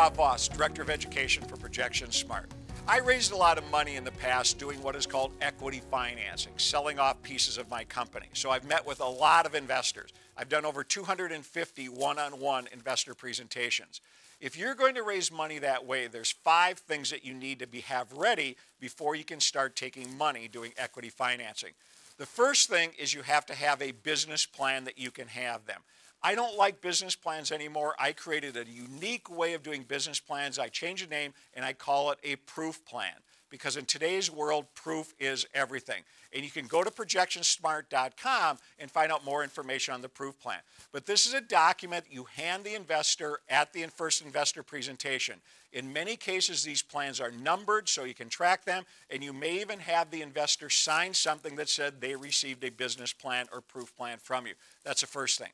Bob Voss, Director of Education for Projection Smart. I raised a lot of money in the past doing what is called equity financing, selling off pieces of my company. So I've met with a lot of investors. I've done over 250 one-on-one investor presentations. If you're going to raise money that way, there's 5 things that you need to have ready before you can start taking money doing equity financing. The first thing is you have to have a business plan that you can have them. I don't like business plans anymore. I created a unique way of doing business plans. I changed the name and I call it a proof plan, because in today's world, proof is everything. And you can go to projectionsmart.com and find out more information on the proof plan. But this is a document you hand the investor at the first investor presentation. In many cases, these plans are numbered so you can track them, and you may even have the investor sign something that said they received a business plan or proof plan from you. That's the first thing.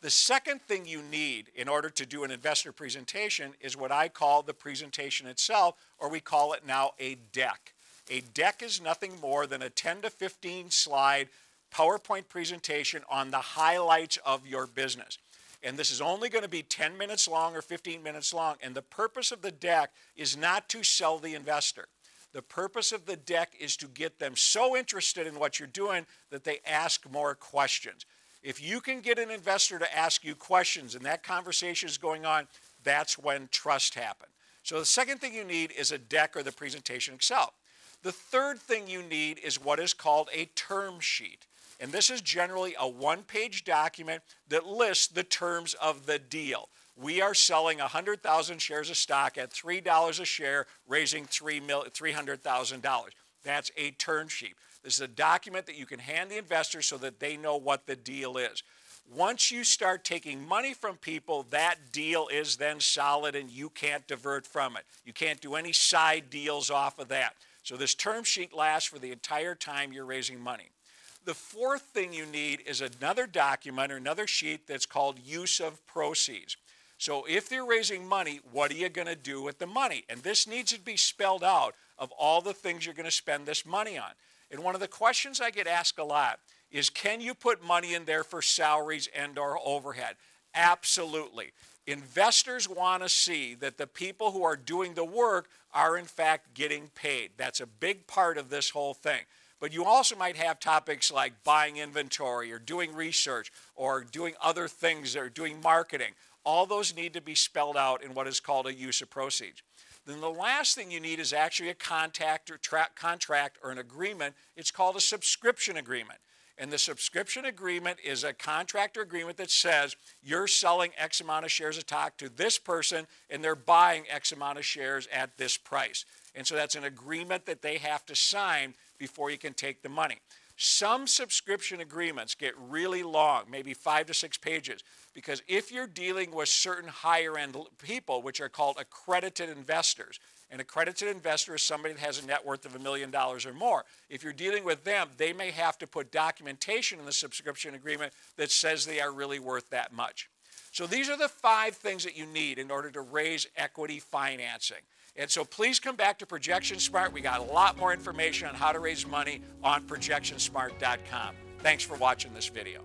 The second thing you need in order to do an investor presentation is what I call the presentation itself, or we call it now a deck. A deck is nothing more than a 10 to 15 slide PowerPoint presentation on the highlights of your business. And this is only going to be 10 minutes long or 15 minutes long. And the purpose of the deck is not to sell the investor. The purpose of the deck is to get them so interested in what you're doing that they ask more questions. If you can get an investor to ask you questions and that conversation is going on, that's when trust happens. So the second thing you need is a deck or the presentation itself. The third thing you need is what is called a term sheet. And this is generally a one-page document that lists the terms of the deal. We are selling 100,000 shares of stock at $3 a share, raising $300,000. That's a term sheet. This is a document that you can hand the investor so that they know what the deal is. Once you start taking money from people, that deal is then solid and you can't divert from it. You can't do any side deals off of that. So this term sheet lasts for the entire time you're raising money. The fourth thing you need is another document or another sheet that's called use of proceeds. So if you're raising money, what are you going to do with the money? And this needs to be spelled out of all the things you're going to spend this money on. And one of the questions I get asked a lot is, can you put money in there for salaries and or overhead? Absolutely. Investors want to see that the people who are doing the work are in fact getting paid. That's a big part of this whole thing. But you also might have topics like buying inventory or doing research or doing other things or doing marketing. All those need to be spelled out in what is called a use of proceeds. Then the last thing you need is actually a contract or an agreement. It's called a subscription agreement. And the subscription agreement is a contract or agreement that says you're selling X amount of shares of stock to this person and they're buying X amount of shares at this price. And so that's an agreement that they have to sign before you can take the money. Some subscription agreements get really long, maybe 5 to 6 pages, because if you're dealing with certain higher-end people, which are called accredited investors, an accredited investor is somebody that has a net worth of $1 million or more. If you're dealing with them, they may have to put documentation in the subscription agreement that says they are really worth that much. So these are the 5 things that you need in order to raise equity financing. And so please come back to Projection Smart. We got a lot more information on how to raise money on projectionsmart.com. Thanks for watching this video.